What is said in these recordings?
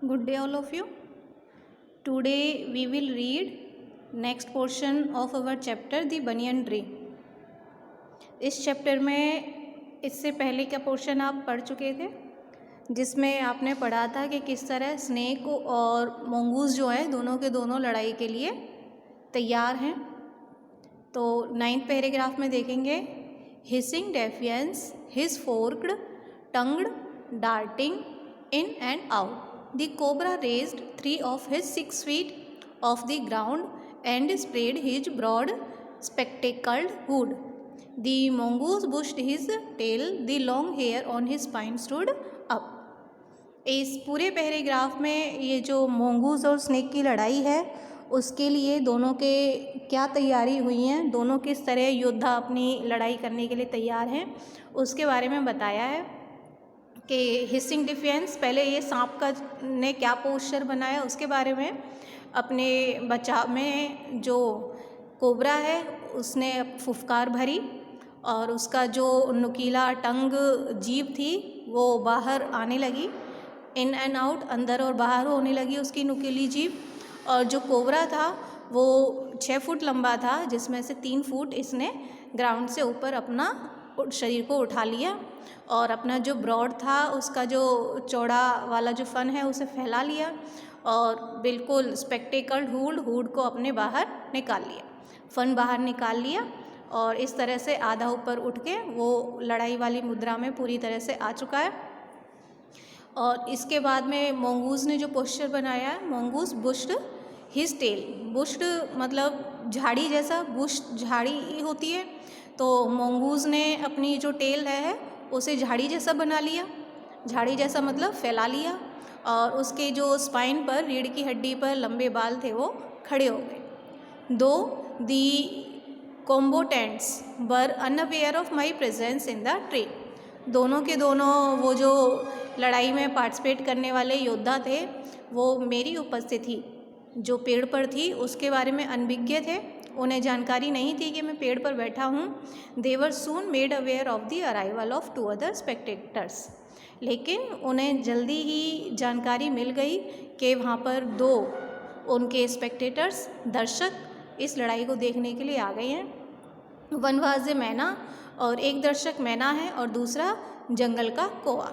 Good day all of you. Today we will read next portion of our chapter The Banyan Tree. इस chapter में इससे पहले का portion आप पढ़ चुके थे जिसमें आपने पढ़ा था कि किस तरह स्नेक और मोंगूस जो है दोनों के दोनों लड़ाई के लिए तैयार हैं। तो 9th पैराग्राफ में देखेंगे hissing defiance his forked tongued darting in and out The cobra raised 3 of his 6 feet off the ground and spread his broad spectacled hood. The mongoose bushed his tail, the long hair on his spine stood up. इस पूरे paragraph में ये जो मोंगूस और snake की लड़ाई है उसके लिए दोनों के क्या तैयारी हुई हैं, दोनों किस तरह योद्धा अपनी लड़ाई करने के लिए तैयार हैं, उसके बारे में बताया है कि हिसिंग डिफेंस, पहले ये सांप का ने क्या पोस्चर बनाया उसके बारे में, अपने बचाव में जो कोबरा है उसने फुफकार भरी और उसका जो नुकीला टंग जीभ थी वो बाहर आने लगी, इन एंड आउट, अंदर और बाहर होने लगी उसकी नुकीली जीभ। और जो कोबरा था वो 6 फुट लंबा था जिसमें से 3 फुट इसने ग्राउंड से ऊपर अपना शरीर को उठा लिया और अपना जो ब्रॉड था उसका जो चौड़ा वाला जो फन है उसे फैला लिया और बिल्कुल स्पेक्टेकल्ड हुड को अपने बाहर निकाल लिया, फन बाहर निकाल लिया और इस तरह से आधा ऊपर उठ के वो लड़ाई वाली मुद्रा में पूरी तरह से आ चुका है। और इसके बाद में मोंगूस ने जो पोस्चर बनाया है, मोंगूस बुश्ड हिज टेल, बुश्ड मतलब झाड़ी जैसा, बुश झाड़ी होती है, तो मोंगूस ने अपनी जो टेल है उसे झाड़ी जैसा बना लिया, झाड़ी जैसा मतलब फैला लिया और उसके जो स्पाइन पर, रीढ़ की हड्डी पर लंबे बाल थे वो खड़े हो गए। दो the combatants were unaware of my presence in the tree, दोनों के दोनों वो जो लड़ाई में पार्टिसिपेट करने वाले योद्धा थे वो मेरी उपस्थिति जो पेड़ पर थी उसके बारे में अनभिज्ञ थे, उन्हें जानकारी नहीं थी कि मैं पेड़ पर बैठा हूँ। They were soon made aware of the arrival of 2 other spectators, लेकिन उन्हें जल्दी ही जानकारी मिल गई कि वहाँ पर 2 उनके स्पेक्टेटर्स, दर्शक इस लड़ाई को देखने के लिए आ गए हैं। वन वाज ए मैना, और एक दर्शक मैना है और दूसरा जंगल का कौआ।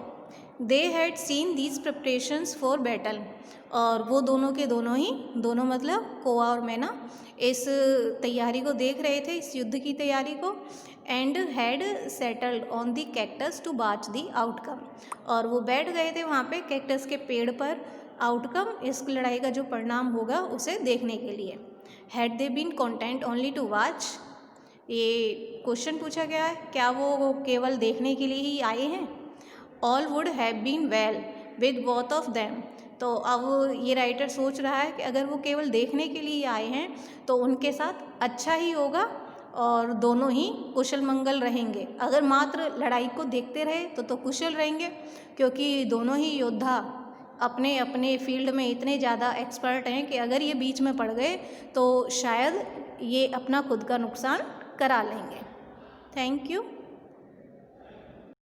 They had seen these preparations for battle, और वो दोनों के दोनों ही, दोनों मतलब कौआ और मैना, इस तैयारी को देख रहे थे, इस युद्ध की तैयारी को। And had settled on the cactus to watch the outcome, और वो बैठ गए थे वहाँ पे कैक्टस के पेड़ पर आउटकम, इस लड़ाई का जो परिणाम होगा उसे देखने के लिए। Had they been content only to watch, ये क्वेश्चन पूछा गया है, क्या वो केवल देखने के लिए ही आए हैं? All would have been well with both of them, तो अब ये राइटर सोच रहा है कि अगर वो केवल देखने के लिए आए हैं तो उनके साथ अच्छा ही होगा और दोनों ही कुशल मंगल रहेंगे। अगर मात्र लड़ाई को देखते रहे तो कुशल रहेंगे, क्योंकि दोनों ही योद्धा अपने अपने फील्ड में इतने ज़्यादा एक्सपर्ट हैं कि अगर ये बीच में पड़ गए तो शायद ये अपना खुद का नुकसान करा लेंगे। Thank you.